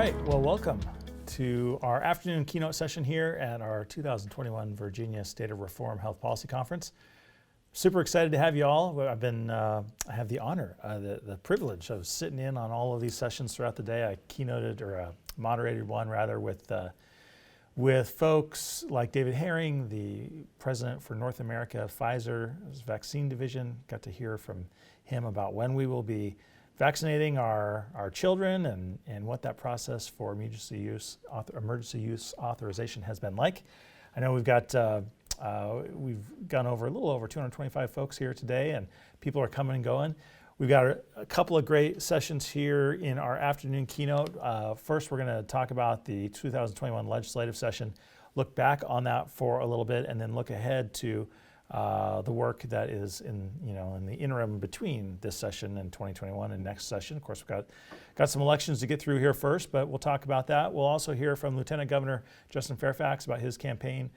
right, well, welcome to our afternoon keynote session here at our 2021 Virginia State of Reform Health Policy Conference. Super excited to have you all. I have the honor, the privilege of sitting in on all of these sessions throughout the day. I keynoted, or moderated one rather, with folks like David Herring, the president for North America of Pfizer's vaccine division. Got to hear from him about when we will be vaccinating our children and what that process for emergency use authorization has been like. I know we've gone over a little over 225 folks here today, and people are coming and going. We've got a couple of great sessions here in our afternoon keynote. First, we're going to talk about the 2021 legislative session, look back on that for a little bit, and then look ahead to the work that is in the interim between this session and 2021 and next session. Of course, we've got some elections to get through here first, but we'll talk about that. We'll also hear from Lieutenant Governor Justin Fairfax about his campaign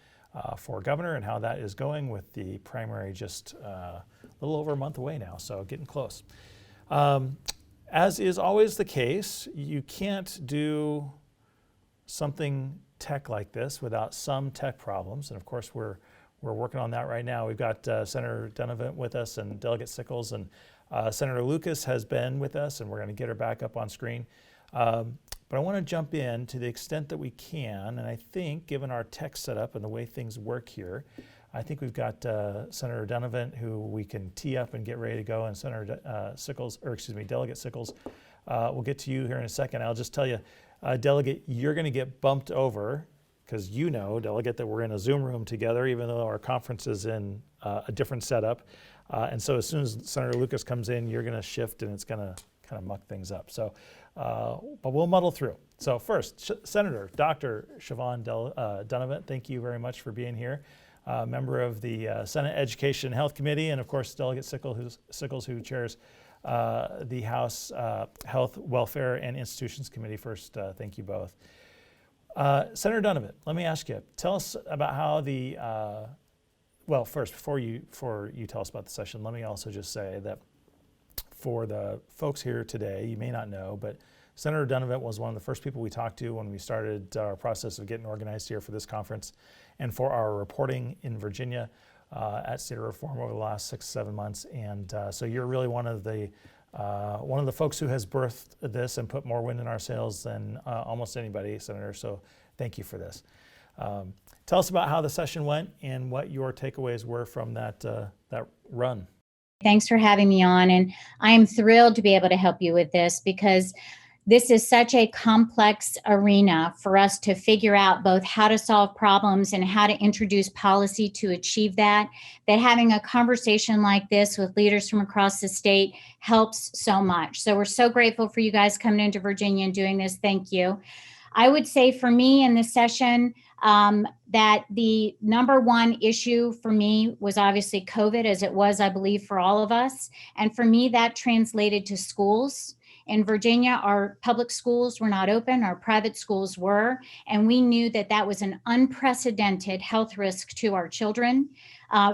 for governor and how that is going, with the primary just a little over a month away now, so getting close. As is always the case, you can't do something tech like this without some tech problems, and of course we're working on that right now. We've got Senator Dunnavant with us and Delegate Sickles, and Senator Lucas has been with us, and we're going to get her back up on screen. But I want to jump in to the extent that we can, and I think given our tech setup and the way things work here, I think we've got Senator Dunnavant, who we can tee up and get ready to go, and Senator Delegate Sickles. We'll get to you here in a second. I'll just tell you, Delegate, you're going to get bumped over, because Delegate, that we're in a Zoom room together, even though our conference is in a different setup. And so as soon as Senator Lucas comes in, you're going to shift, and it's going to kind of muck things up. So, but we'll muddle through. So first, Senator Dr. Siobhan Dunnavant, thank you very much for being here. Member of the Senate Education and Health Committee, and of course, Delegate Sickles, who chairs the House Health, Welfare, and Institutions Committee. First, thank you both. Senator Dunnavant, let me ask you, tell us about how well, first, before you tell us about the session, let me also just say that for the folks here today, you may not know, but Senator Dunnavant was one of the first people we talked to when we started our process of getting organized here for this conference and for our reporting in Virginia at State of Reform over the last 6-7 months. And so you're really one of the folks who has birthed this and put more wind in our sails than almost anybody, Senator. So thank you for this. Tell us about how the session went and what your takeaways were from that run. Thanks for having me on, and I'm thrilled to be able to help you with this, because this is such a complex arena for us to figure out both how to solve problems and how to introduce policy to achieve that having a conversation like this with leaders from across the state helps so much. So we're so grateful for you guys coming into Virginia and doing this. Thank you. I would say for me in this session, that the number one issue for me was obviously COVID, as it was, I believe, for all of us. And for me, that translated to schools. In Virginia, our public schools were not open, our private schools were, and we knew that that was an unprecedented health risk to our children,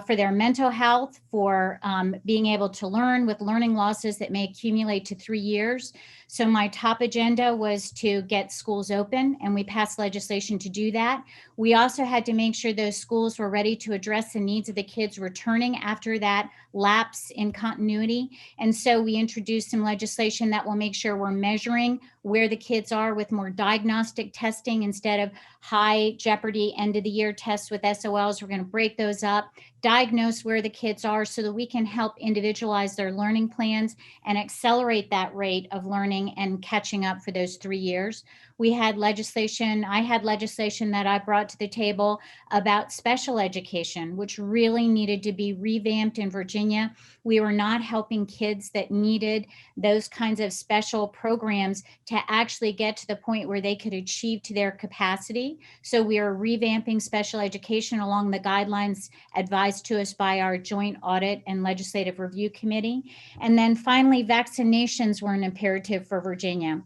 for their mental health, for being able to learn with learning losses that may accumulate to 3 years. So my top agenda was to get schools open, and we passed legislation to do that. We also had to make sure those schools were ready to address the needs of the kids returning after that lapse in continuity. And so we introduced some legislation that will make sure we're measuring where the kids are with more diagnostic testing instead of high jeopardy end of the year tests with SOLs. We're going to break those up, diagnose where the kids are so that we can help individualize their learning plans and accelerate that rate of learning and catching up for those 3 years. I had legislation that I brought to the table about special education, which really needed to be revamped in Virginia. We were not helping kids that needed those kinds of special programs to actually get to the point where they could achieve to their capacity. So we are revamping special education along the guidelines advised to us by our Joint Audit and Legislative Review Committee. And then finally, vaccinations were an imperative for Virginia.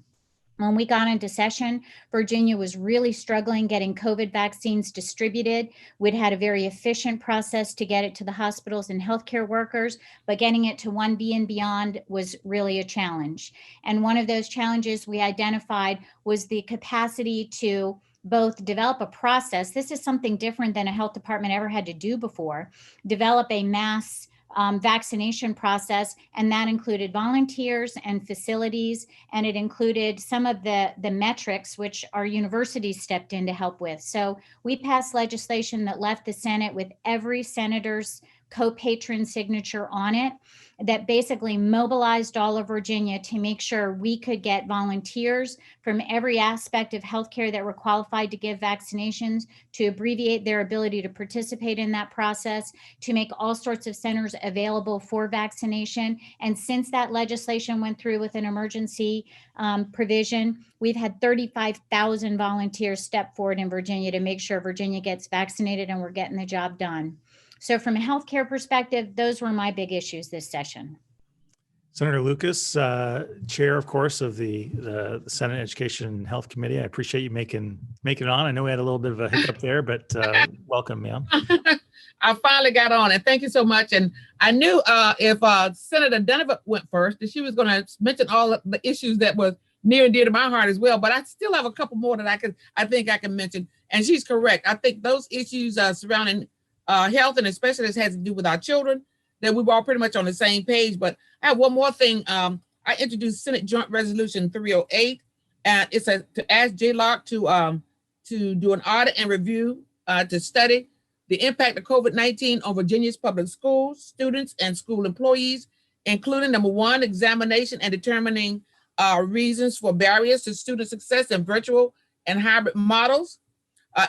When we got into session, Virginia was really struggling getting COVID vaccines distributed. We'd had a very efficient process to get it to the hospitals and healthcare workers, but getting it to 1B and beyond was really a challenge. And one of those challenges we identified was the capacity to both develop a process. This is something different than a health department ever had to do before. Develop a mass vaccination process, and that included volunteers and facilities, and it included some of the metrics which our universities stepped in to help with. So we passed legislation that left the Senate with every senator's co-patron signature on it, that basically mobilized all of Virginia to make sure we could get volunteers from every aspect of healthcare that were qualified to give vaccinations, to abbreviate their ability to participate in that process, to make all sorts of centers available for vaccination. And since that legislation went through with an emergency provision, we've had 35,000 volunteers step forward in Virginia to make sure Virginia gets vaccinated and we're getting the job done. So from a healthcare perspective, those were my big issues this session. Senator Lucas, chair, of course, of the Senate Education and Health Committee. I appreciate you making it on. I know we had a little bit of a hiccup there, but welcome, ma'am. I finally got on, and thank you so much. And I knew if Senator Dunnavant went first, that she was going to mention all of the issues that was near and dear to my heart as well. But I still have a couple more that I think I can mention. And she's correct. I think those issues surrounding health, and especially this has to do with our children, that we were all pretty much on the same page. But I have one more thing. I introduced Senate Joint Resolution 308, and it's to ask JLOC to do an audit and review to study the impact of COVID-19 on Virginia's public schools, students, and school employees, including number one, examination and determining reasons for barriers to student success in virtual and hybrid models,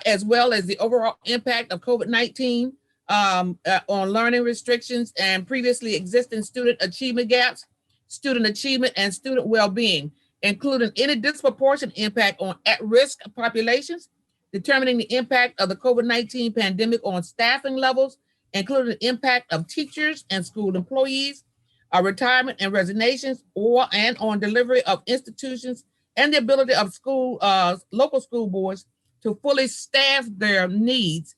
as well as the overall impact of COVID-19 on learning restrictions and previously existing student achievement gaps, student achievement, and student well-being, including any disproportionate impact on at-risk populations, determining the impact of the COVID-19 pandemic on staffing levels, including the impact of teachers and school employees, retirement and resignations, and on delivery of institutions and the ability of local school boards to fully staff their needs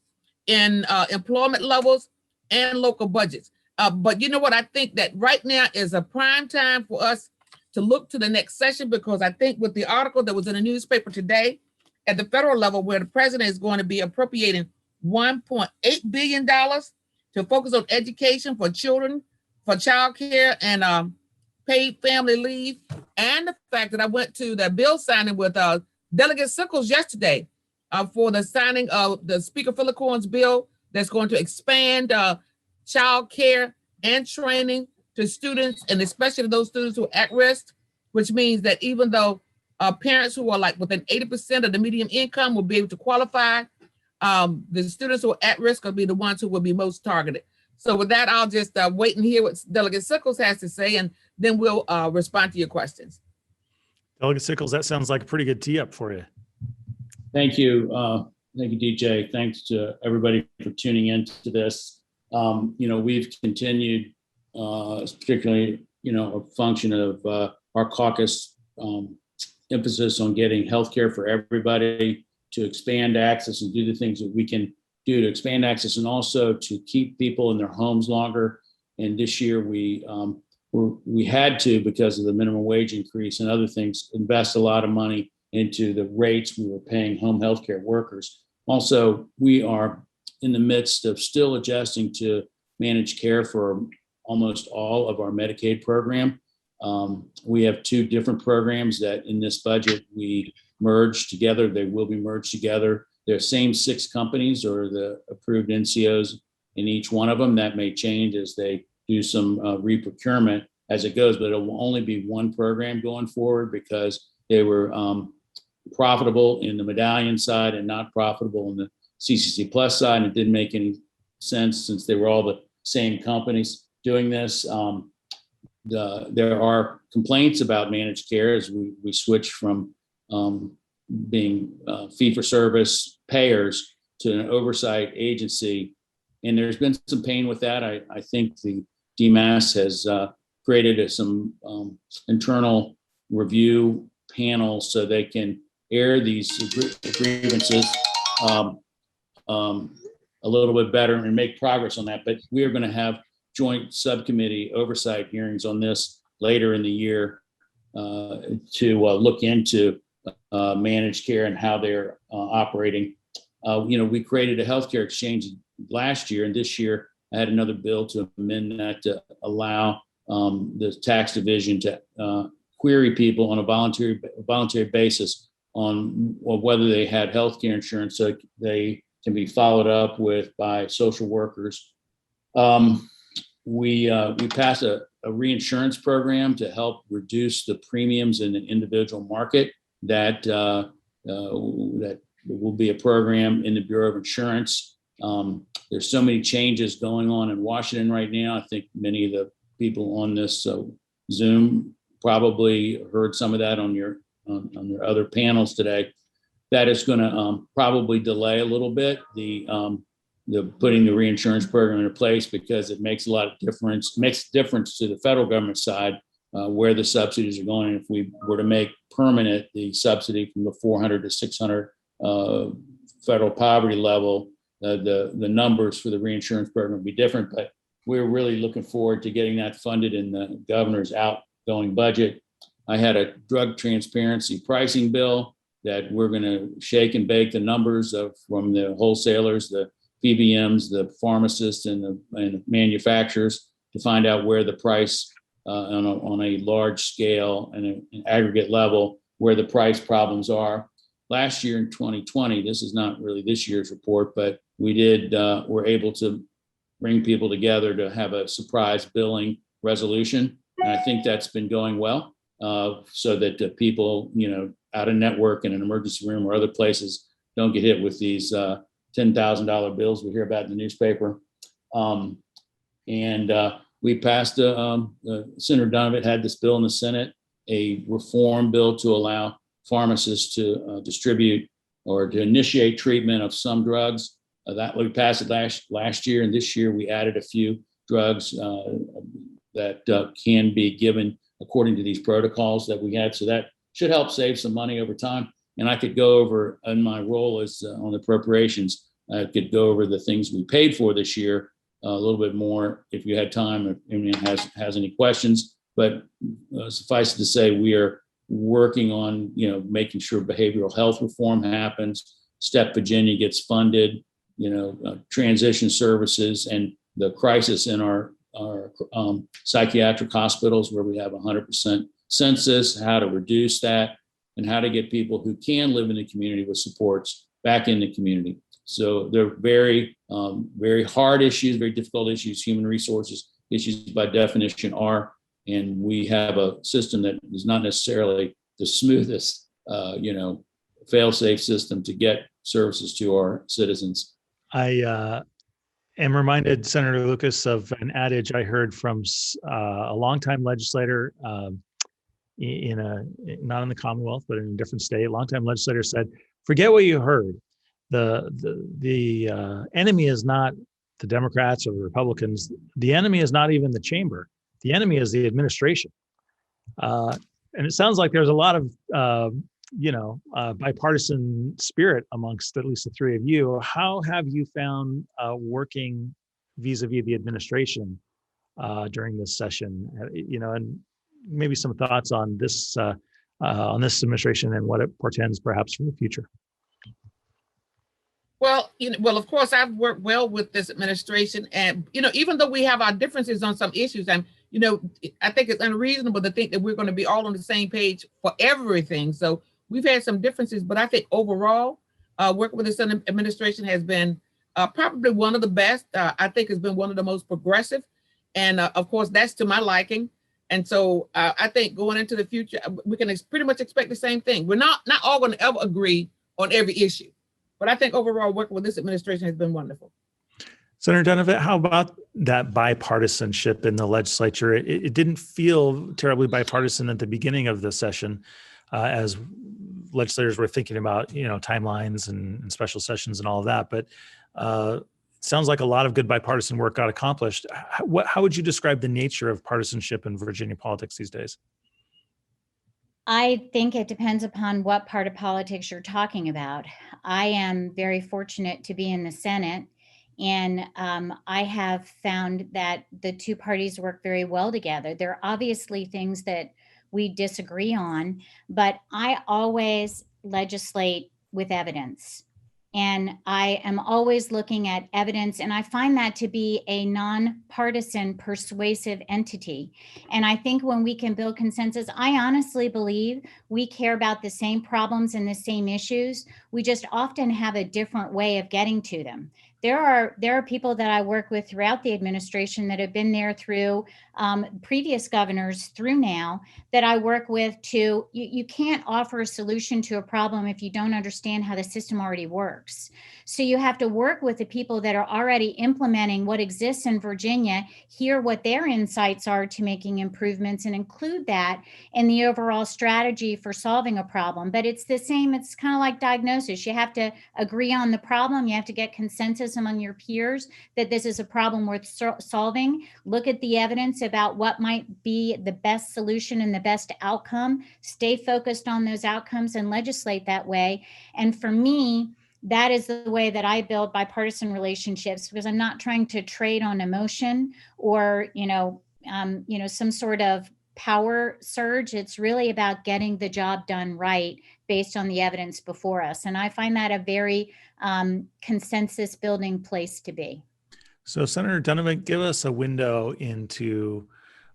in employment levels and local budgets. But you know what? I think that right now is a prime time for us to look to the next session, because I think with the article that was in the newspaper today at the federal level, where the president is going to be appropriating $1.8 billion to focus on education for children, for childcare and paid family leave, and the fact that I went to the bill signing with Delegate Sickles yesterday, for the signing of the Speaker Fillicorn's bill that's going to expand child care and training to students, and especially those students who are at risk, which means that even though parents who are like within 80% of the median income will be able to qualify, the students who are at risk will be the ones who will be most targeted. So with that, I'll just wait and hear what Delegate Sickles has to say, and then we'll respond to your questions. Delegate Sickles, that sounds like a pretty good tee up for you. Thank you. Thank you, DJ. Thanks to everybody for tuning into this. We've continued, particularly, a function of our caucus emphasis on getting healthcare for everybody, to expand access and do the things that we can do to expand access, and also to keep people in their homes longer. And this year we had to, because of the minimum wage increase and other things, invest a lot of money into the rates we were paying home healthcare workers. Also, we are in the midst of still adjusting to managed care for almost all of our Medicaid program. We have two different programs that in this budget we merged together. They will be merged together. They're same 6 companies or the approved NCOs in each one of them. That may change as they do some re-procurement as it goes, but it will only be one program going forward, because they were profitable in the medallion side and not profitable in the CCC Plus side. And it didn't make any sense, since they were all the same companies doing this. There are complaints about managed care as we switch from being fee-for-service payers to an oversight agency. And there's been some pain with that. I think the DMAS has created some internal review panel so they can air these grievances a little bit better and make progress on that. But we are going to have joint subcommittee oversight hearings on this later in the year to look into managed care and how they're operating. We created a healthcare exchange last year, and this year I had another bill to amend that to allow the tax division to query people on a voluntary basis on whether they had healthcare insurance, so they can be followed up with by social workers. We passed a reinsurance program to help reduce the premiums in the individual market. That will be a program in the Bureau of Insurance. There's so many changes going on in Washington right now. I think many of the people on this Zoom probably heard some of that on your other panels today. That is going to probably delay a little bit the putting the reinsurance program into place, because it makes a lot of difference. Makes a difference to the federal government side where the subsidies are going. And if we were to make permanent the subsidy from the 400 to 600 federal poverty level, the numbers for the reinsurance program would be different. But we're really looking forward to getting that funded in the governor's outgoing budget. I had a drug transparency pricing bill that we're going to shake and bake the numbers from the wholesalers, the PBMs, the pharmacists, and the manufacturers to find out where the price on a large scale and an aggregate level, where the price problems are. Last year in 2020, this is not really this year's report, but we're able to bring people together to have a surprise billing resolution. And I think that's been going well, so that the people, out of network in an emergency room or other places don't get hit with these $10,000 bills we hear about in the newspaper. We passed Senator Dunnavant had this bill in the Senate, a reform bill to allow pharmacists to distribute or to initiate treatment of some drugs. That we passed it last year, and this year we added a few drugs that can be given according to these protocols that we had. So that should help save some money over time. And I could go over, in my role as on the appropriations, I could go over the things we paid for this year a little bit more if you had time, if anyone has any questions. But suffice it to say, we are working on making sure behavioral health reform happens, STEP Virginia gets funded, transition services, and the crisis in our psychiatric hospitals where we have 100% census, how to reduce that, and how to get people who can live in the community with supports back in the community. So they're very, very hard issues, very difficult issues. Human resources issues by definition are, and we have a system that is not necessarily the smoothest, fail-safe system to get services to our citizens. I am reminded, Senator Lucas, of an adage I heard from a longtime legislator not in the Commonwealth, but in a different state. A longtime legislator said, "Forget what you heard. The enemy is not the Democrats or the Republicans. The enemy is not even the chamber. The enemy is the administration." And it sounds like there's a lot of bipartisan spirit amongst at least the three of you. How have you found working vis-a-vis the administration during this session? And maybe some thoughts on this administration and what it portends perhaps for the future. Well, of course, I've worked well with this administration, and even though we have our differences on some issues, and I think it's unreasonable to think that we're going to be all on the same page for everything. So we've had some differences, but I think overall, working with this administration has been probably one of the best. I think it's been one of the most progressive, and of course, that's to my liking. And so I think going into the future, we can pretty much expect the same thing. We're not all going to ever agree on every issue. But I think overall, working with this administration has been wonderful. Senator Dunnavant, how about that bipartisanship in the legislature? It didn't feel terribly bipartisan at the beginning of the session as legislators were thinking about, timelines and special sessions and all of that. But it sounds like a lot of good bipartisan work got accomplished. How would you describe the nature of partisanship in Virginia politics these days? I think it depends upon what part of politics you're talking about. I am very fortunate to be in the Senate, and I have found that the two parties work very well together. There are obviously things that we disagree on, but I always legislate with evidence. And I am always looking at evidence, and I find that to be a nonpartisan, persuasive entity. And I think when we can build consensus, I honestly believe we care about the same problems and the same issues. We just often have a different way of getting to them. There are people that I work with throughout the administration that have been there through previous governors through now, that I work with to, you can't offer a solution to a problem if you don't understand how the system already works. So you have to work with the people that are already implementing what exists in Virginia, hear what their insights are to making improvements, and include that in the overall strategy for solving a problem. But it's the same, it's kind of like diagnosis. You have to agree on the problem. You have to get consensus among your peers that this is a problem worth solving. Look at the evidence about what might be the best solution and the best outcome. Stay focused on those outcomes and legislate that way. And for me, that is the way that I build bipartisan relationships, because I'm not trying to trade on emotion or, some sort of power surge. It's really about getting the job done right based on the evidence before us. And I find that a very consensus building place to be. So Senator Dunnavant, give us a window into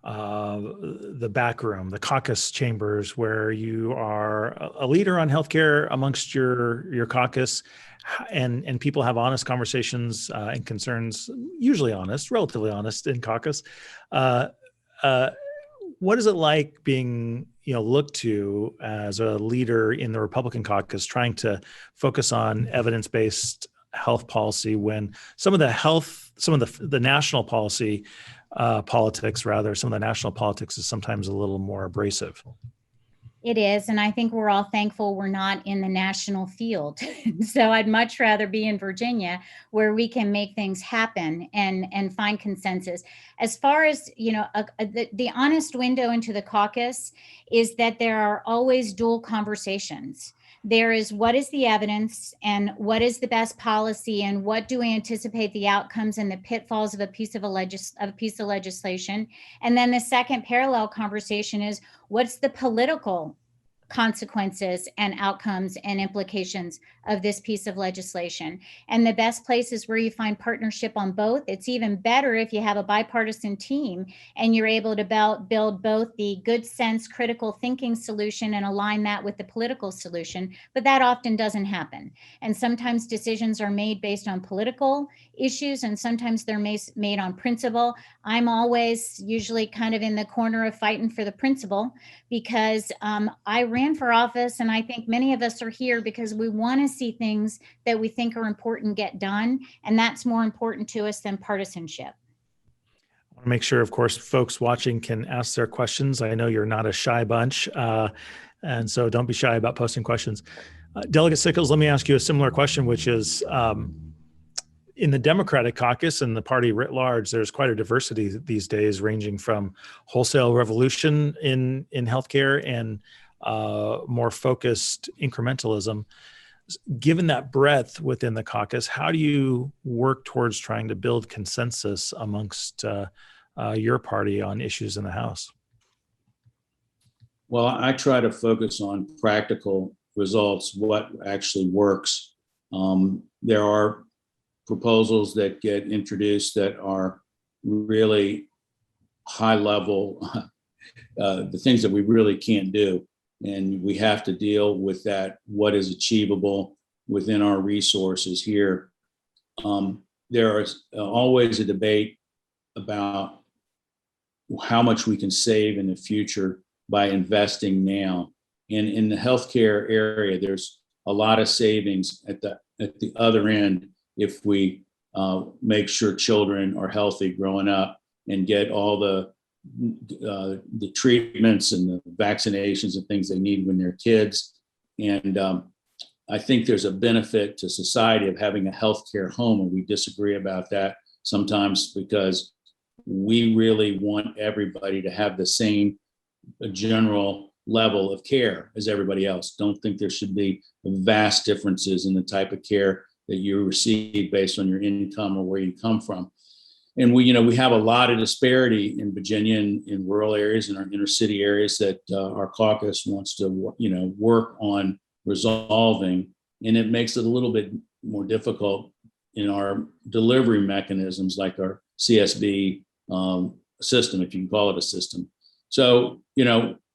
the back room, the caucus chambers, where you are a leader on healthcare amongst your caucus, and people have honest conversations and concerns, usually honest, relatively honest in caucus. What is it like being looked to as a leader in the Republican caucus, trying to focus on evidence-based health policy when some of the national policy politics, rather, some of the national politics is sometimes a little more abrasive? It is, and I think we're all thankful we're not in the national field. So I'd much rather be in Virginia, where we can make things happen and find consensus. As far as, the honest window into the caucus is that there are always dual conversations. There is what is the evidence and what is the best policy and what do we anticipate the outcomes and the pitfalls of a piece of legislation. And then the second parallel conversation is what's the political consequences and outcomes and implications of this piece of legislation. And the best place is where you find partnership on both. It's even better if you have a bipartisan team and you're able to build both the good sense, critical thinking solution and align that with the political solution. But that often doesn't happen. And sometimes decisions are made based on political issues and sometimes they're made on principle. I'm always usually kind of in the corner of fighting for the principle, because I ran for office, and I think many of us are here because we want to see things that we think are important get done, and that's more important to us than partisanship. I want to make sure, of course, folks watching can ask their questions. I know you're not a shy bunch, and so don't be shy about posting questions. Delegate Sickles, let me ask you a similar question, which is, in the Democratic caucus and the party writ large, there's quite a diversity these days, ranging from wholesale revolution in healthcare and more focused incrementalism. Given that breadth within the caucus, how do you work towards trying to build consensus amongst your party on issues in the House? Well, I try to focus on practical results, what actually works. There are proposals that get introduced that are really high level, the things that we really can't do. And we have to deal with that, what is achievable within our resources here. There is always a debate about how much we can save in the future by investing now. And in the healthcare area, there's a lot of savings at the other end if we make sure children are healthy growing up and get all the treatments and the vaccinations and things they need when they're kids. And I think there's a benefit to society of having a healthcare home, and we disagree about that sometimes because we really want everybody to have the same general level of care as everybody else. Don't think there should be vast differences in the type of care that you receive based on your income or where you come from. And we have a lot of disparity in Virginia and in rural areas and our inner city areas that our caucus wants to, work on resolving. And it makes it a little bit more difficult in our delivery mechanisms, like our CSB system, if you can call it a system. So,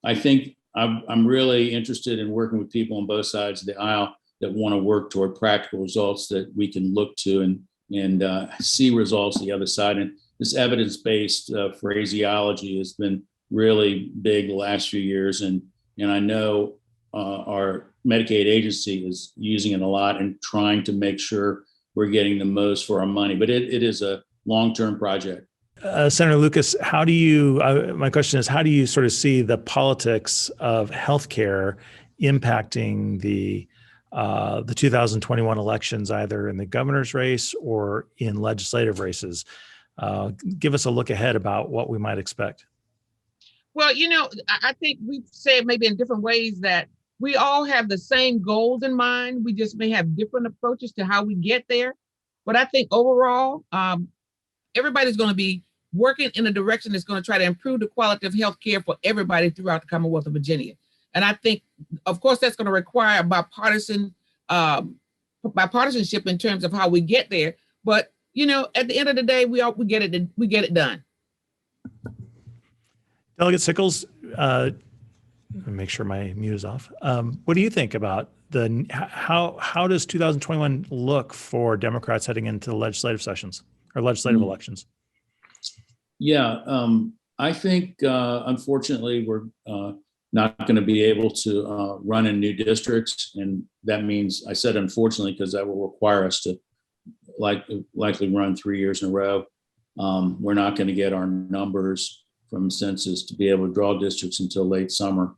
I think I'm really interested in working with people on both sides of the aisle that want to work toward practical results that we can look to and see results the other side. And this evidence-based phraseology has been really big the last few years. And I know our Medicaid agency is using it a lot and trying to make sure we're getting the most for our money. But it is a long-term project. Senator Lucas, my question is, how do you sort of see the politics of healthcare impacting the 2021 elections, either in the governor's race or in legislative races? Give us a look ahead about what we might expect. Well, I think we've said maybe in different ways that we all have the same goals in mind. We just may have different approaches to how we get there. But I think overall, everybody's going to be working in a direction that's going to try to improve the quality of health care for everybody throughout the Commonwealth of Virginia. And I think, of course, that's going to require bipartisanship in terms of how we get there. But, at the end of the day, we get it done. Delegate Sickles, let me make sure my mute is off. What do you think about how does 2021 look for Democrats heading into the legislative sessions or legislative elections? Yeah, I think, unfortunately, we're not going to be able to run in new districts. And that means, I said unfortunately, because that will require us to likely run 3 years in a row. We're not going to get our numbers from census to be able to draw districts until late summer.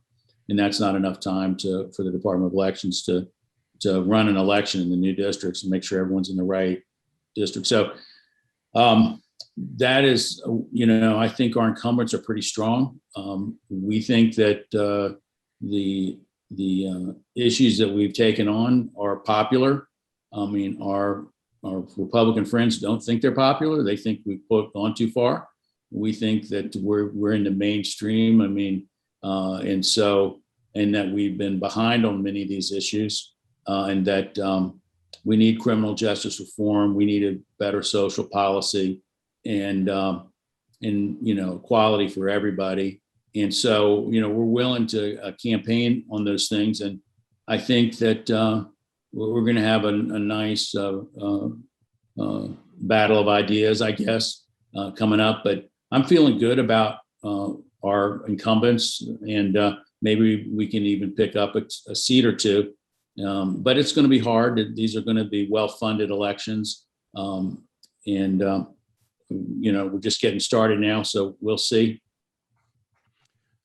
And that's not enough time for the Department of Elections to run an election in the new districts and make sure everyone's in the right district. So that is, I think our incumbents are pretty strong. We think that the issues that we've taken on are popular. I mean, our Republican friends don't think they're popular. They think we've gone too far. We think that we're in the mainstream. I mean, and that we've been behind on many of these issues, and that we need criminal justice reform. We need a better social policy, and equality for everybody. And so, we're willing to campaign on those things. And I think that we're going to have a nice battle of ideas, I guess, coming up. But I'm feeling good about our incumbents, and maybe we can even pick up a seat or two. But it's going to be hard. These are going to be well-funded elections. We're just getting started now, so we'll see.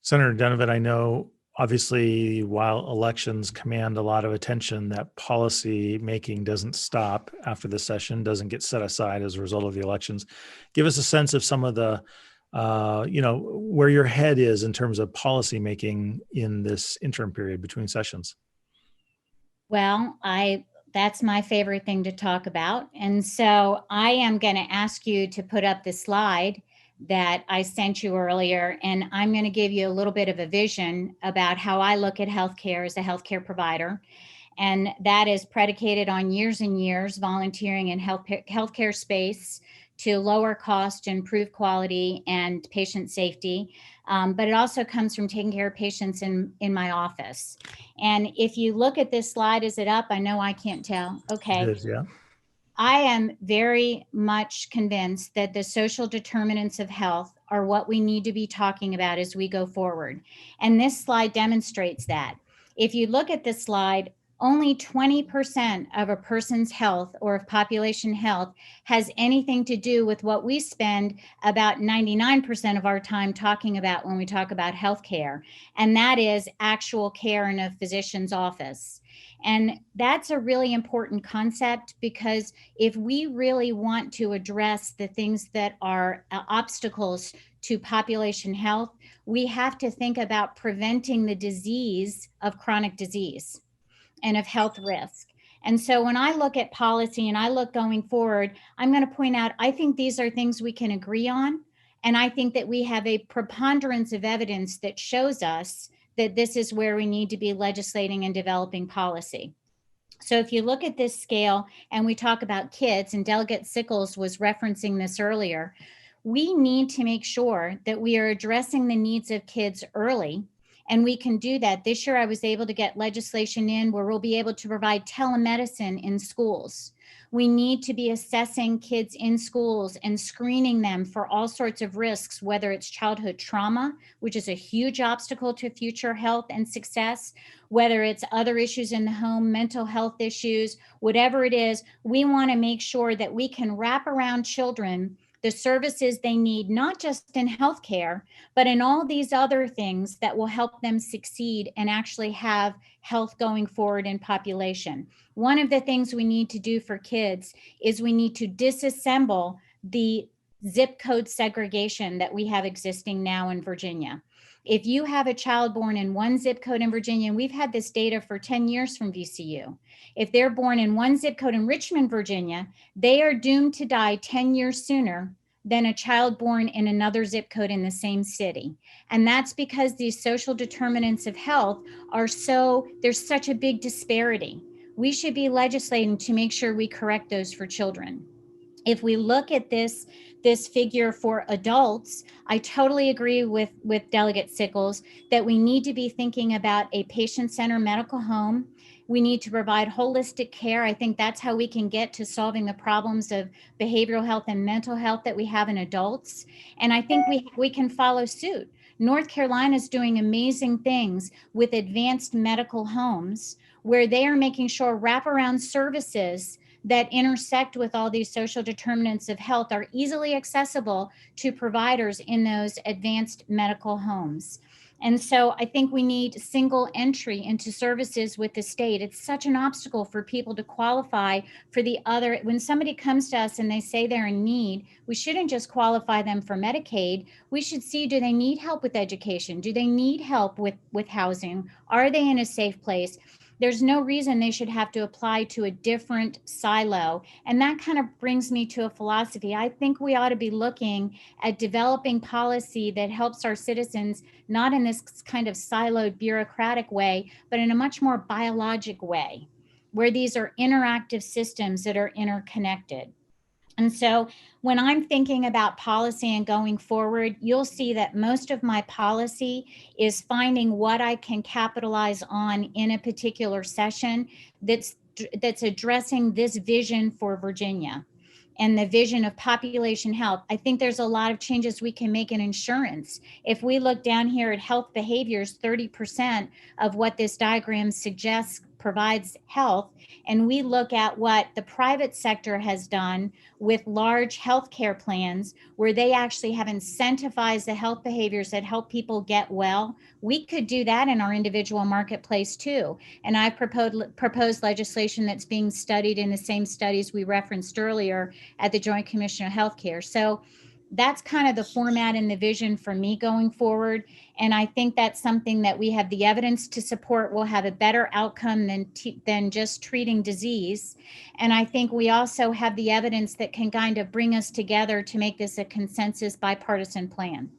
Senator Dunnavant, I know obviously while elections command a lot of attention, that policy making doesn't stop after the session, doesn't get set aside as a result of the elections. Give us a sense of some of the, where your head is in terms of policy making in this interim period between sessions. Well, that's my favorite thing to talk about. And so I am going to ask you to put up the slide that I sent you earlier, and I'm going to give you a little bit of a vision about how I look at healthcare as a healthcare provider. And that is predicated on years and years volunteering in healthcare space to lower cost, improve quality and patient safety. But it also comes from taking care of patients in my office. And if you look at this slide, is it up? I know I can't tell. Okay. It is, yeah. I am very much convinced that the social determinants of health are what we need to be talking about as we go forward. And this slide demonstrates that. If you look at this slide, only 20% of a person's health or of population health has anything to do with what we spend about 99% of our time talking about when we talk about healthcare, and that is actual care in a physician's office. And that's a really important concept, because if we really want to address the things that are obstacles to population health, we have to think about preventing the disease of chronic disease and of health risk. And so when I look at policy and I look going forward, I'm going to point out, I think these are things we can agree on. And I think that we have a preponderance of evidence that shows us that this is where we need to be legislating and developing policy. So if you look at this scale and we talk about kids, and Delegate Sickles was referencing this earlier, we need to make sure that we are addressing the needs of kids early. And we can do that. This year, I was able to get legislation in where we'll be able to provide telemedicine in schools. We need to be assessing kids in schools and screening them for all sorts of risks, whether it's childhood trauma, which is a huge obstacle to future health and success, whether it's other issues in the home, mental health issues, whatever it is. We want to make sure that we can wrap around children the services they need, not just in healthcare, but in all these other things that will help them succeed and actually have health going forward in population. One of the things we need to do for kids is we need to disassemble the zip code segregation that we have existing now in Virginia. If you have a child born in one zip code in Virginia, and we've had this data for 10 years from VCU, if they're born in one zip code in Richmond, Virginia, they are doomed to die 10 years sooner than a child born in another zip code in the same city. And that's because these social determinants of health are there's such a big disparity. We should be legislating to make sure we correct those for children. If we look at this figure for adults, I totally agree with Delegate Sickles that we need to be thinking about a patient-centered medical home. We need to provide holistic care. I think that's how we can get to solving the problems of behavioral health and mental health that we have in adults. And I think we can follow suit. North Carolina is doing amazing things with advanced medical homes, where they are making sure wraparound services that intersect with all these social determinants of health are easily accessible to providers in those advanced medical homes. And so I think we need single entry into services with the state. It's such an obstacle for people to qualify for the other. When somebody comes to us and they say they're in need, we shouldn't just qualify them for Medicaid. We should see, do they need help with education? Do they need help with housing? Are they in a safe place? There's no reason they should have to apply to a different silo. And that kind of brings me to a philosophy. I think we ought to be looking at developing policy that helps our citizens, not in this kind of siloed bureaucratic way, but in a much more biologic way, where these are interactive systems that are interconnected. And so when I'm thinking about policy and going forward, you'll see that most of my policy is finding what I can capitalize on in a particular session that's addressing this vision for Virginia and the vision of population health. I think there's a lot of changes we can make in insurance. If we look down here at health behaviors, 30% of what this diagram suggests provides health. And we look at what the private sector has done with large healthcare plans, where they actually have incentivized the health behaviors that help people get well. We could do that in our individual marketplace too. And I've proposed legislation that's being studied in the same studies we referenced earlier at the Joint Commission of Healthcare. So that's kind of the format and the vision for me going forward. And I think that's something that we have the evidence to support will have a better outcome than just treating disease. And I think we also have the evidence that can kind of bring us together to make this a consensus bipartisan plan.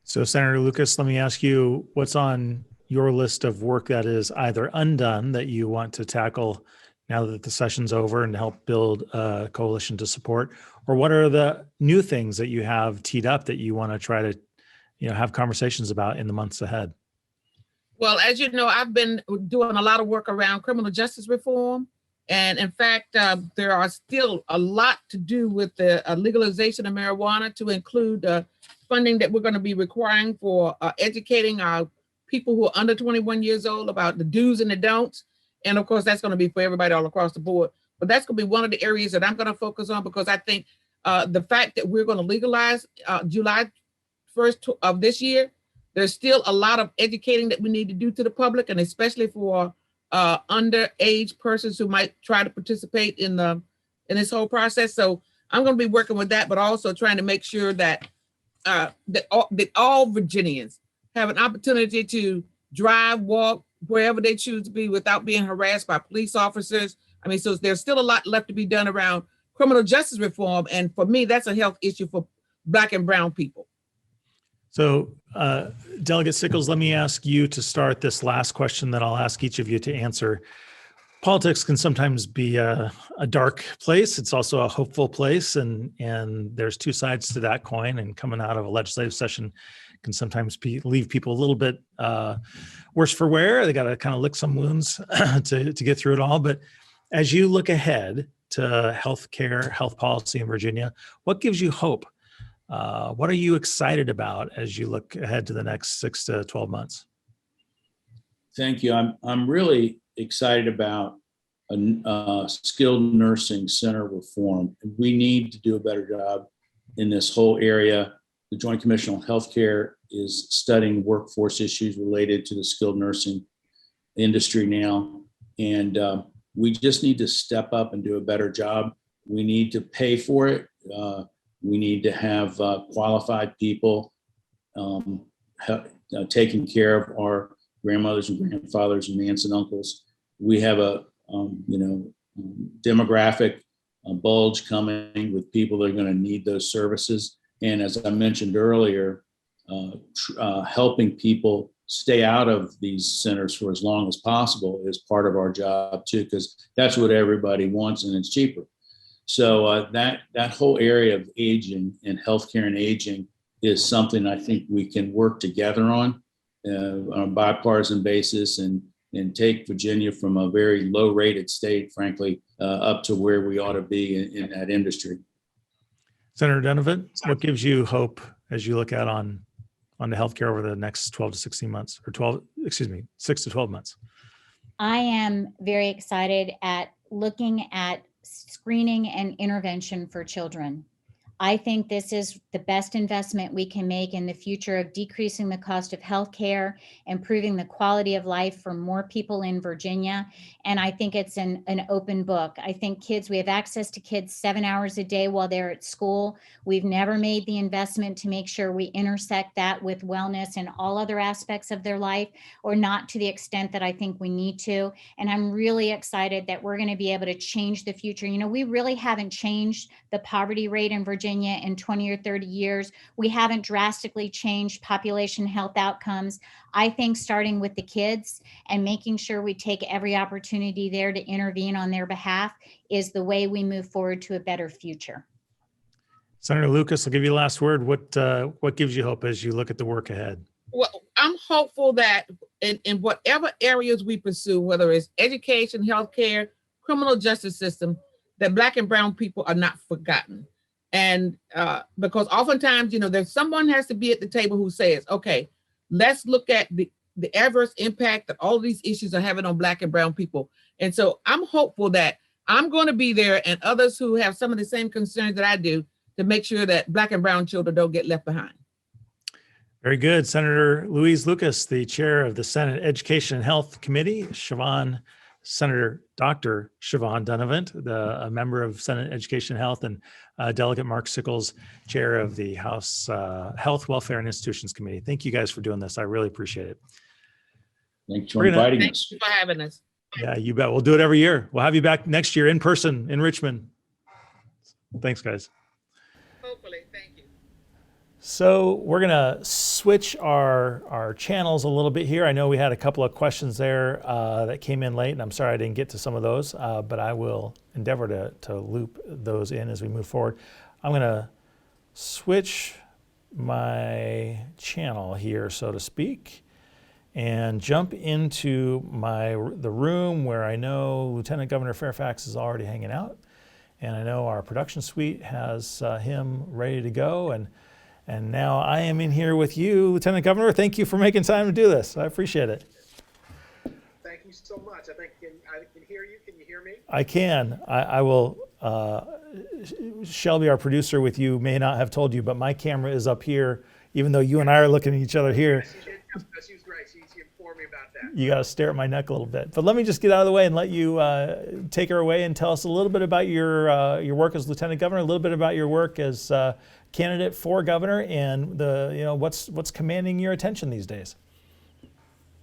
So Senator Lucas, let me ask you, what's on your list of work that is either undone that you want to tackle now that the session's over and help build a coalition to support? Or what are the new things that you have teed up that you want to try to, have conversations about in the months ahead? Well, as you know, I've been doing a lot of work around criminal justice reform. And in fact, there are still a lot to do with the legalization of marijuana, to include funding that we're going to be requiring for educating our people who are under 21 years old about the do's and the don'ts. And of course, that's going to be for everybody all across the board. But that's going to be one of the areas that I'm going to focus on, because I think the fact that we're going to legalize July 1st of this year, there's still a lot of educating that we need to do to the public, and especially for underage persons who might try to participate in this whole process. So I'm going to be working with that, but also trying to make sure that that all Virginians have an opportunity to drive, walk, wherever they choose to be without being harassed by police officers. I mean, so there's still a lot left to be done around criminal justice reform. And for me, that's a health issue for Black and brown people. So Delegate Sickles, let me ask you to start this last question that I'll ask each of you to answer. Politics can sometimes be a dark place. It's also a hopeful place, and there's two sides to that coin. And coming out of a legislative session can sometimes leave people a little bit worse for wear. They got to kind of lick some wounds to get through it all. But as you look ahead to healthcare, health policy in Virginia, what gives you hope? What are you excited about as you look ahead to the next 6 to 12 months? Thank you. I'm really excited about a skilled nursing center reform. We need to do a better job in this whole area. The Joint Commission on Healthcare is studying workforce issues related to the skilled nursing industry now. And we just need to step up and do a better job. We need to pay for it. We need to have qualified people taking care of our grandmothers and grandfathers and aunts and uncles. We have a demographic bulge coming with people that are going to need those services. And as I mentioned earlier, helping people stay out of these centers for as long as possible is part of our job too, because that's what everybody wants and it's cheaper. So that whole area of aging and healthcare and aging is something I think we can work together on a bipartisan basis and take Virginia from a very low rated state, frankly, up to where we ought to be in that industry. Senator Dunnavant, what gives you hope as you look out on the healthcare over the next 12 to 16 months, or 6 to 12 months? I am very excited at looking at screening and intervention for children. I think this is the best investment we can make in the future of decreasing the cost of healthcare, improving the quality of life for more people in Virginia. And I think it's an open book. I think we have access to kids 7 hours a day while they're at school. We've never made the investment to make sure we intersect that with wellness and all other aspects of their life, or not to the extent that I think we need to. And I'm really excited that we're going to be able to change the future. You know, we really haven't changed the poverty rate in Virginia in 20 or 30 years. We haven't drastically changed population health outcomes. I think starting with the kids and making sure we take every opportunity there to intervene on their behalf is the way we move forward to a better future. Senator Lucas, I'll give you the last word. What gives you hope as you look at the work ahead? Well, I'm hopeful that in whatever areas we pursue, whether it's education, healthcare, criminal justice system, that Black and brown people are not forgotten. And because oftentimes, there's someone has to be at the table who says, okay, let's look at the adverse impact that all of these issues are having on Black and brown people. And so I'm hopeful that I'm going to be there, and others who have some of the same concerns that I do, to make sure that Black and brown children don't get left behind. Very good. Senator Louise Lucas, the chair of the Senate Education and Health Committee, Senator Dr. Siobhan Dunnavant, a member of Senate Education and Health, and Delegate Mark Sickles, chair of the House Health, Welfare, and Institutions Committee. Thank you guys for doing this. I really appreciate it. Thanks for inviting us. Thank you for having us. Yeah, you bet. We'll do it every year. We'll have you back next year in person in Richmond. Thanks, guys. Hopefully. Thank you. So we're going to switch our channels a little bit here. I know we had a couple of questions there that came in late, and I'm sorry I didn't get to some of those, but I will endeavor to loop those in as we move forward. I'm going to switch my channel here, so to speak, and jump into the room where I know Lieutenant Governor Fairfax is already hanging out, and I know our production suite has him ready to go. And now I am in here with you, Lieutenant Governor. Thank you for making time to do this. I appreciate it. Thank you you so much. I can hear you. Can you hear me? I can. I will. Shelby, our producer with you, may not have told you, but my camera is up here, even though you and I are looking at each other here. She did. She was great. She informed me about that. You got to stare at my neck a little bit. But let me just get out of the way and let you take her away and tell us a little bit about your work as Lieutenant Governor, a little bit about your work as candidate for governor, and what's commanding your attention these days.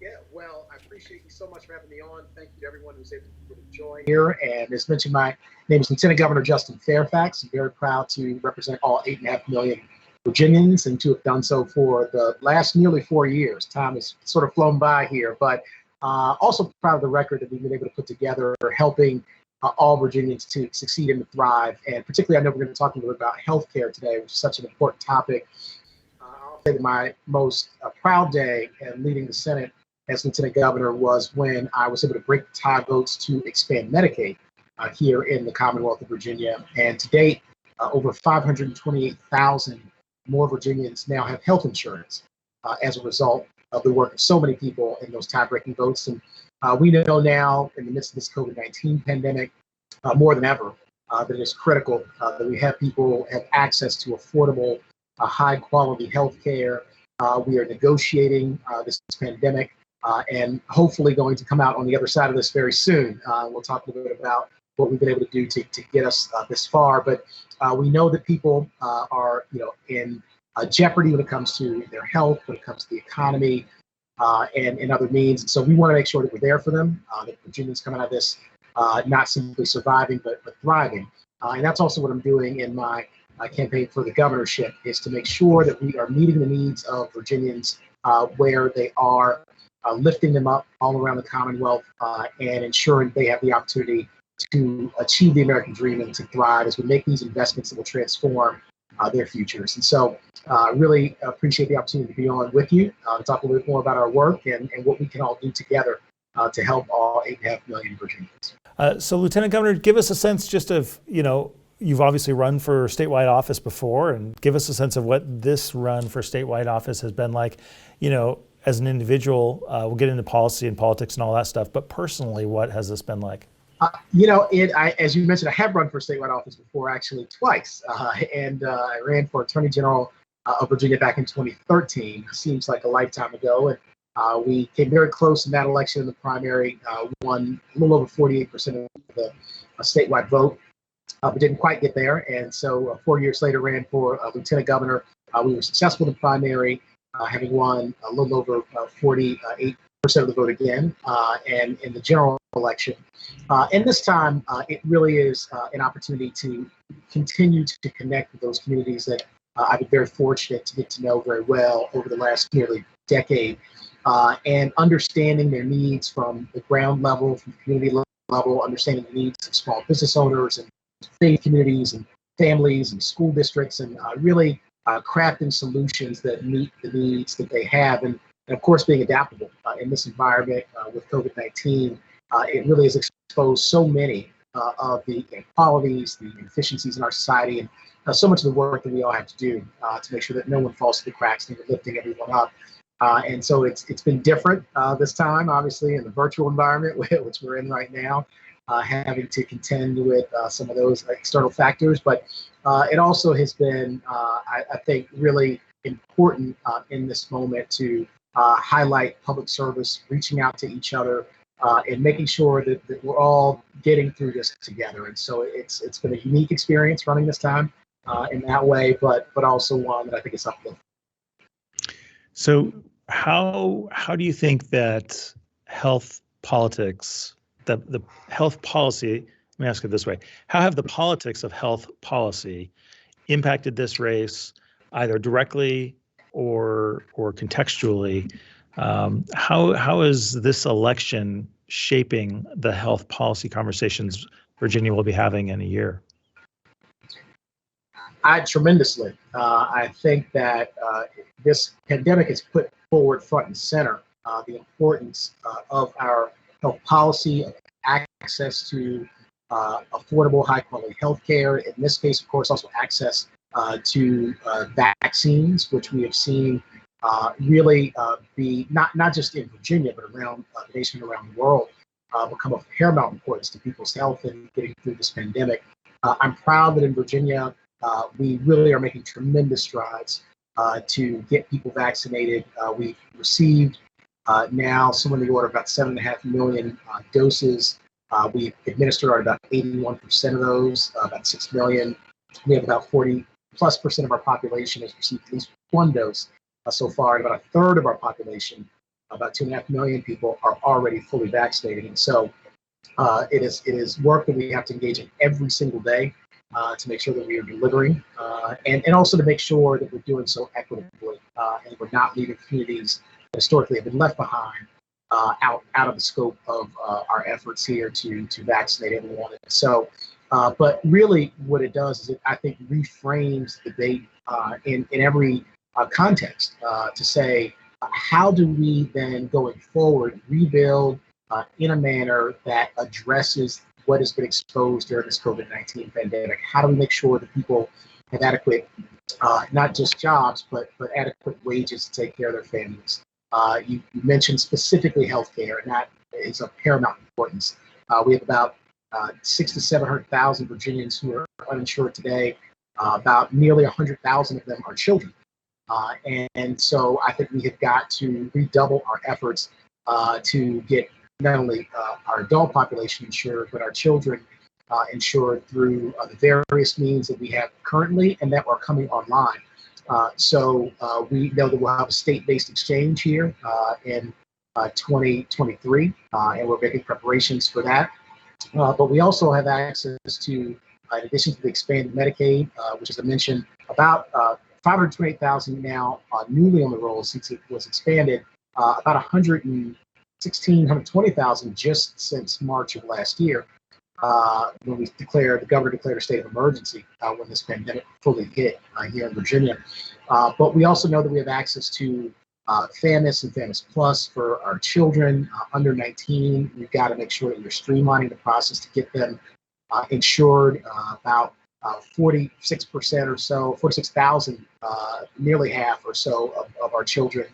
Yeah, well, I appreciate you so much for having me on. Thank you to everyone who's able to join here. And as mentioned, my name is Lieutenant Governor Justin Fairfax. I'm very proud to represent all 8.5 million Virginians and to have done so for the last nearly 4 years. Time has sort of flown by here, but also proud of the record that we've been able to put together, helping all Virginians to succeed and to thrive. And particularly, I know we're going to talk a little bit about healthcare today, which is such an important topic. I'll say that my most proud day in leading the Senate as Lieutenant Governor was when I was able to break the tie votes to expand Medicaid here in the Commonwealth of Virginia. And to date, over 528,000 more Virginians now have health insurance as a result of the work of so many people in those tie-breaking votes. And we know now, in the midst of this COVID-19 pandemic, more than ever, that it is critical that we have people have access to affordable, high-quality health care. We are negotiating this pandemic and hopefully going to come out on the other side of this very soon. We'll talk a little bit about what we've been able to do to get us this far. But we know that people are, in jeopardy when it comes to their health, when it comes to the economy, and other means. And so we want to make sure that we're there for them, that Virginians come out of this not simply surviving, but thriving. And that's also what I'm doing in my campaign for the governorship, is to make sure that we are meeting the needs of Virginians where they are, lifting them up all around the Commonwealth, and ensuring they have the opportunity to achieve the American dream and to thrive as we make these investments that will transform their futures. And so really appreciate the opportunity to be on with you, to talk a little bit more about our work and what we can all do together to help all 8.5 million Virginians. So Lieutenant Governor, give us a sense just of, you've obviously run for statewide office before, and give us a sense of what this run for statewide office has been like, as an individual. We'll get into policy and politics and all that stuff, but personally, what has this been like? As you mentioned, I have run for statewide office before, actually twice, and I ran for Attorney General of Virginia back in 2013. Seems like a lifetime ago, and we came very close in that election in the primary, won a little over 48% of the statewide vote, but didn't quite get there. And so 4 years later, ran for Lieutenant Governor. We were successful in the primary, having won a little over 48% of the vote again, and in the general election. And this time, it really is an opportunity to continue to connect with those communities that I've been very fortunate to get to know very well over the last nearly decade, and understanding their needs from the ground level, from the community level, understanding the needs of small business owners and faith communities and families and school districts, and really crafting solutions that meet the needs that they have. And of course, being adaptable in this environment with COVID-19, it really has exposed so many of the inequalities, the inefficiencies in our society, and so much of the work that we all have to do to make sure that no one falls through the cracks and we're lifting everyone up. And so it's been different this time, obviously, in the virtual environment, which we're in right now, having to contend with some of those external factors. But it also has been, I think, really important in this moment to highlight public service, reaching out to each other, and making sure that we're all getting through this together. And so it's been a unique experience running this time in that way, but also one that I think is uplifting. So how do you think that health politics, the health policy, let me ask it this way, how have the politics of health policy impacted this race, either directly or contextually? How is this election shaping the health policy conversations Virginia will be having in a year? Tremendously. I think that this pandemic has put forward front and center the importance of our health policy, of access to affordable, high-quality health care. In this case, of course, also access to vaccines, which we have seen really be not just in Virginia, but around the nation, around the world, become of paramount importance to people's health and getting through this pandemic. I'm proud that in Virginia, we really are making tremendous strides to get people vaccinated. We've received now somewhere in the order of about 7.5 million doses. We've administered about 81% of those, about 6 million. We have about 40+% of our population has received at least one dose so far, and about a third of our population, about 2.5 million people, are already fully vaccinated. And so it is work that we have to engage in every single day to make sure that we are delivering, and also to make sure that we're doing so equitably, and we're not leaving communities that historically have been left behind out of the scope of our efforts here to vaccinate everyone. So, but really what it does is it, I think, reframes the debate in every context to say, how do we then going forward rebuild in a manner that addresses what has been exposed during this COVID-19 pandemic? How do we make sure that people have adequate, not just jobs, but adequate wages to take care of their families? You mentioned specifically healthcare, and that is of paramount importance. We have about 600,000 to 700,000 Virginians who are uninsured today. About nearly 100,000 of them are children. And so I think we have got to redouble our efforts to get not only our adult population insured, but our children insured through the various means that we have currently and that are coming online. So we know that we'll have a state-based exchange here in 2023, and we're making preparations for that. But we also have access to, in addition to the expanded Medicaid, which, as I mentioned, about 528,000 now newly on the roll since it was expanded, about 120,000 just since March of last year, when the governor declared a state of emergency when this pandemic fully hit here in Virginia. But we also know that we have access to FAMIS and FAMIS Plus for our children under 19. We've got to make sure that we're streamlining the process to get them insured. About 46% or so, 46,000, nearly half or so of our children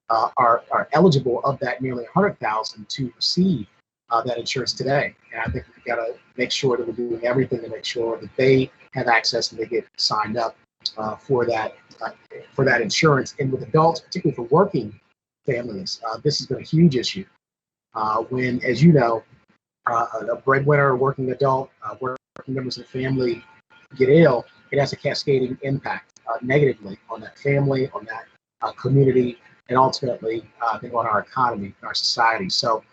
are eligible, of that nearly 100,000, to receive that insurance today. And I think we've got to make sure that we're doing everything to make sure that they have access and they get signed up for that insurance. And with adults, particularly for working families, this has been a huge issue. When, as you know, a breadwinner or working adult, working members of the family get ill, it has a cascading impact negatively on that family, on that community, and ultimately, I think, on our economy, our society. So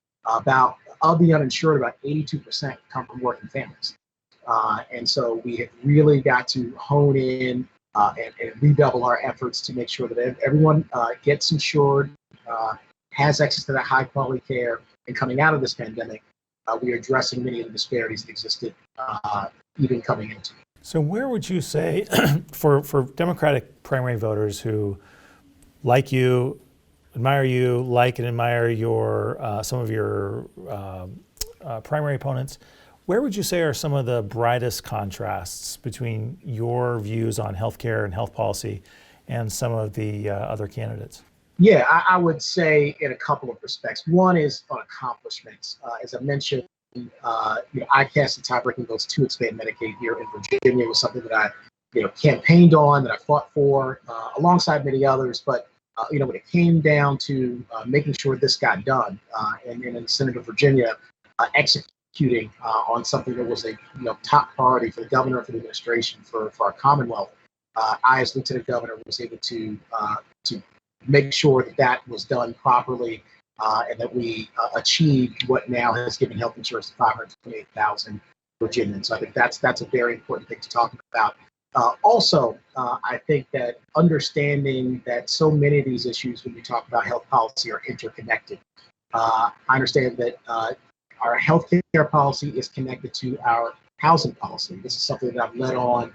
of the uninsured, about 82% come from working families. And so we have really got to hone in and redouble our efforts to make sure that everyone gets insured, has access to that high quality care. And coming out of this pandemic, we are addressing many of the disparities that existed even coming into it. So where would you say, for Democratic primary voters who, like you, admire you, like and admire some of your primary opponents, where would you say are some of the brightest contrasts between your views on healthcare and health policy and some of the other candidates? Yeah, I would say in a couple of respects. One is on accomplishments. As I mentioned, I cast the tie-breaking votes to expand Medicaid here in Virginia. It was something that I, campaigned on, that I fought for, alongside many others. But when it came down to making sure this got done, and in the Senate of Virginia, executing on something that was a top priority for the governor, for the administration, for our Commonwealth, I, as Lieutenant Governor, was able to make sure that was done properly, and that we achieved what now has given health insurance to 528,000 Virginians. So I think that's a very important thing to talk about. Also, I think that understanding that so many of these issues, when we talk about health policy, are interconnected. I understand that our healthcare policy is connected to our housing policy. This is something that I've led on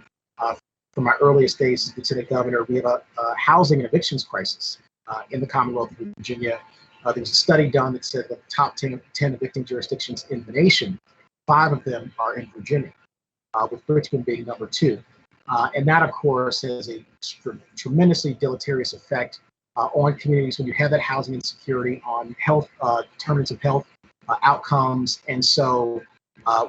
from my earliest days as Lieutenant Governor. We have a housing and evictions crisis in the Commonwealth of Virginia. There was a study done that said that the top 10 evicting jurisdictions in the nation, 5 of them are in Virginia, with Richmond being number 2. And that, of course, has a tremendously deleterious effect on communities when you have that housing insecurity, on health, determinants of health outcomes. And so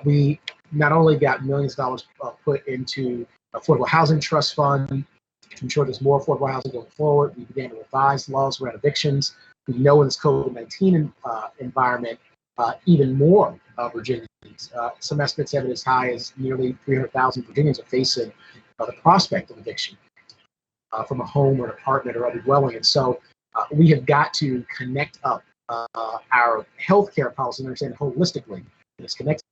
we not only got millions of dollars put into affordable housing trust fund to ensure there's more affordable housing going forward. We began to revise laws around evictions. We know in this COVID-19 environment, even more Virginians. Some estimates have it as high as nearly 300,000 Virginians are facing the prospect of eviction from a home or an apartment or other dwelling. And so we have got to connect up our healthcare policy and understand it holistically. It's connected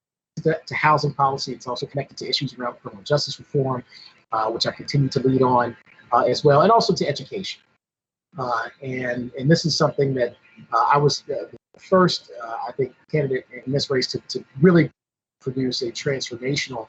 to housing policy. It's also connected to issues around criminal justice reform, which I continue to lead on as well, and also to education. And this is something that I was the first, I think, candidate in this race to really produce a transformational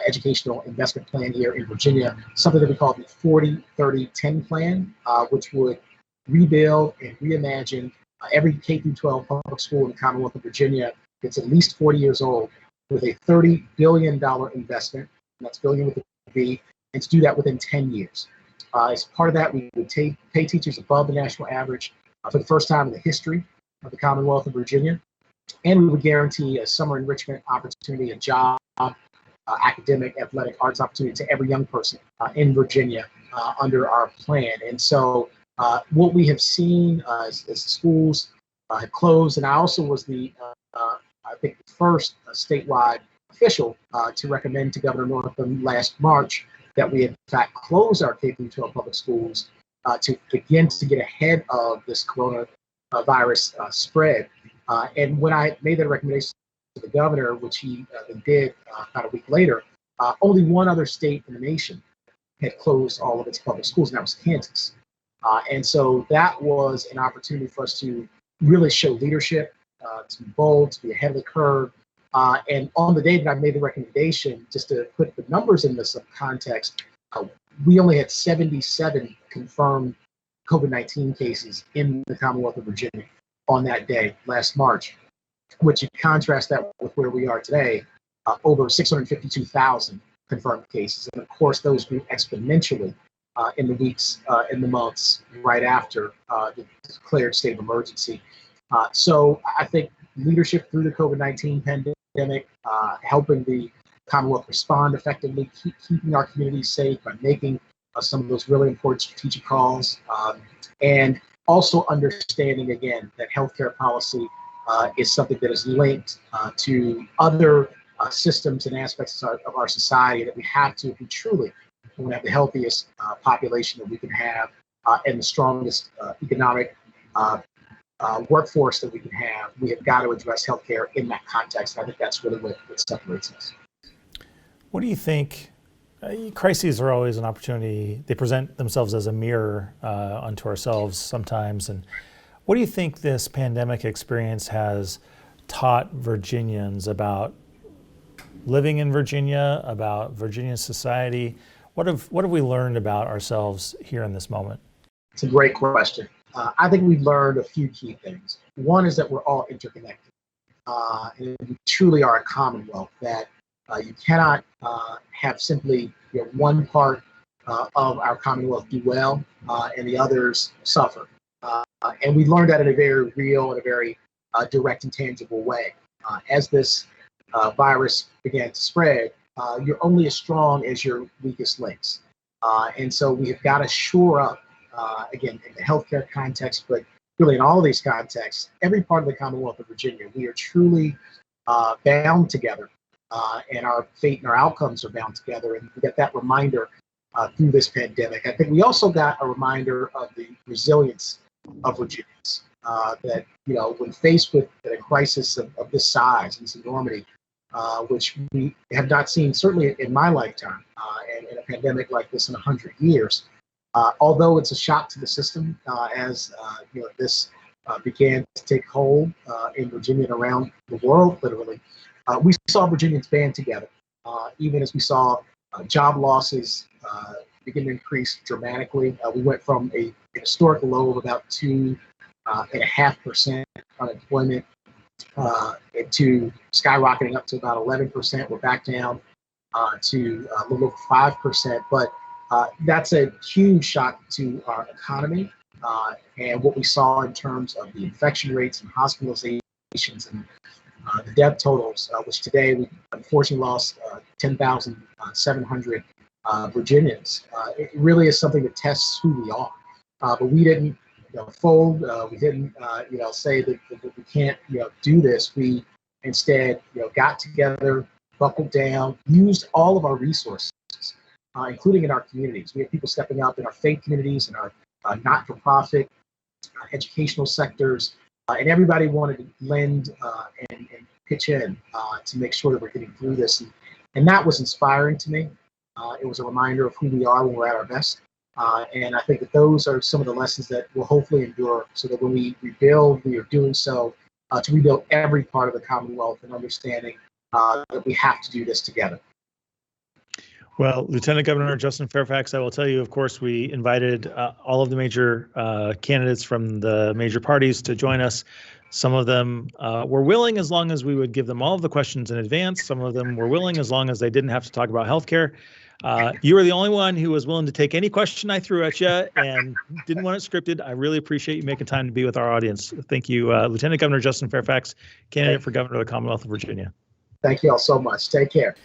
educational investment plan here in Virginia, something that we call the 40-30-10 plan, which would rebuild and reimagine every K-12 public school in the Commonwealth of Virginia that's at least 40 years old with a $30 billion investment, and that's billion with a B, and to do that within 10 years. As part of that, we would pay teachers above the national average for the first time in the history of the Commonwealth of Virginia, and we would guarantee a summer enrichment opportunity, a job, academic, athletic, arts opportunity to every young person in Virginia under our plan. And so what we have seen as schools have closed, and I also was the, I think, the first statewide official to recommend to Governor Northam last March that we in fact close our K-12 public schools to begin to get ahead of this coronavirus spread. And when I made that recommendation to the governor, which he did about a week later, only one other state in the nation had closed all of its public schools, and that was Kansas. And so that was an opportunity for us to really show leadership, to be bold, to be ahead of the curve. And on the day that I made the recommendation, just to put the numbers in this context, we only had 77 confirmed COVID-19 cases in the Commonwealth of Virginia on that day, last March, which you contrast that with where we are today, over 652,000 confirmed cases. And of course, those grew exponentially in the weeks, in the months right after the declared state of emergency. So I think leadership through the COVID-19 pandemic, helping the Commonwealth respond effectively, keeping our communities safe by making some of those really important strategic calls, and also understanding, again, that healthcare policy is something that is linked to other systems and aspects of our society that we have to, if we truly want to have the healthiest population that we can have and the strongest economic workforce that we can have, we have got to address healthcare in that context. I think that's really what separates us. What do you think? Crises are always an opportunity. They present themselves as a mirror unto ourselves sometimes. And what do you think this pandemic experience has taught Virginians about living in Virginia, about Virginia society? What have we learned about ourselves here in this moment? It's a great question. I think we've learned a few key things. One is that we're all interconnected. And we truly are a commonwealth, that you cannot have simply one part of our commonwealth do well and the others suffer. And we learned that in a very real and a very direct and tangible way. As this virus began to spread, you're only as strong as your weakest links. And so we have got to shore up, again, in the healthcare context, but really in all of these contexts, every part of the Commonwealth of Virginia, we are truly bound together, and our fate and our outcomes are bound together. And we get that reminder through this pandemic. I think we also got a reminder of the resilience of Virginians, that, when faced with a crisis of this size and this enormity, which we have not seen, certainly in my lifetime, and in a pandemic like this in 100 years, although it's a shock to the system as this began to take hold in Virginia and around the world, literally, we saw Virginians band together, even as we saw job losses begin to increase dramatically. We went from a historical low of about 2.5% unemployment to skyrocketing up to about 11%. We're back down to a little over 5%, but that's a huge shock to our economy. And what we saw in terms of the infection rates and hospitalization and the death totals, which today we unfortunately lost 10,700 Virginians. It really is something that tests who we are. But we didn't fold. We didn't say that we can't do this. We instead got together, buckled down, used all of our resources, including in our communities. We have people stepping up in our faith communities, in our not-for-profit, educational sectors, and everybody wanted to lend and pitch in to make sure that we're getting through this. And that was inspiring to me. It was a reminder of who we are when we're at our best. And I think that those are some of the lessons that will hopefully endure, so that when we rebuild, we are doing so to rebuild every part of the Commonwealth and understanding that we have to do this together. Well, Lieutenant Governor Justin Fairfax, I will tell you, of course, we invited all of the major candidates from the major parties to join us. Some of them were willing as long as we would give them all of the questions in advance. Some of them were willing as long as they didn't have to talk about healthcare. You were the only one who was willing to take any question I threw at you and didn't want it scripted. I really appreciate you making time to be with our audience. Thank you, Lieutenant Governor Justin Fairfax, candidate for Governor of the Commonwealth of Virginia. Thank you all so much. Take care.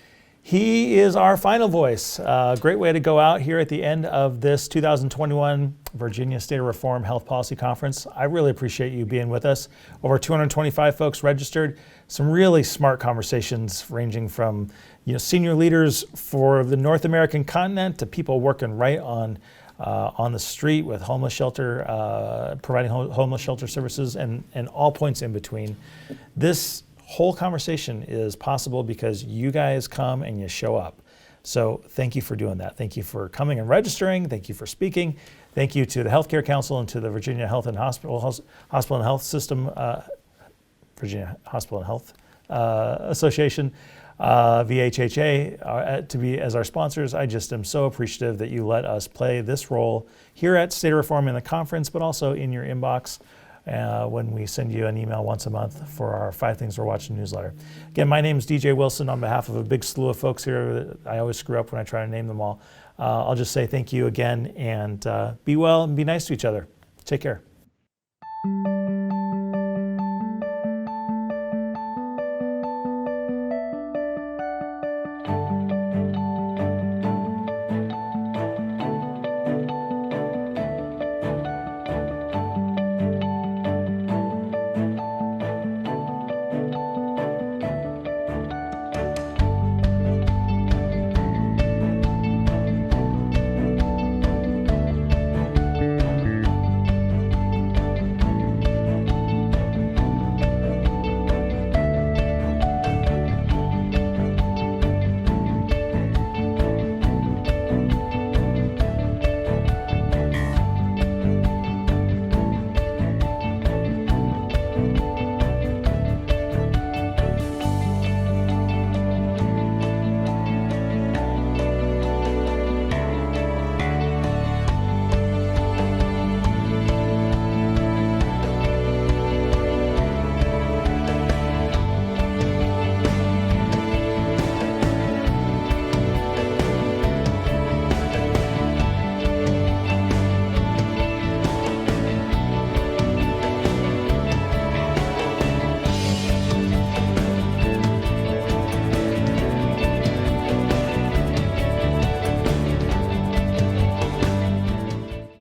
He is our final voice. Great way to go out here at the end of this 2021 Virginia State of Reform Health Policy Conference. I really appreciate you being with us. Over 225 folks registered. Some really smart conversations ranging from senior leaders for the North American continent to people working right on the street with homeless shelter, providing homeless shelter services, and all points in between. This whole conversation is possible because you guys come and you show up. So thank you for doing that. Thank you for coming and registering. Thank you for speaking. Thank you to the Healthcare Council and to the Virginia Health and Hospital and Health System, Virginia Hospital and Health Association, VHHA, to be as our sponsors. I just am so appreciative that you let us play this role here at State of Reform in the conference, but also in your inbox when we send you an email once a month for our 5 Things We're Watching newsletter. Again, my name is DJ Wilson on behalf of a big slew of folks here. I always screw up when I try to name them all. I'll just say thank you again, and be well and be nice to each other. Take care.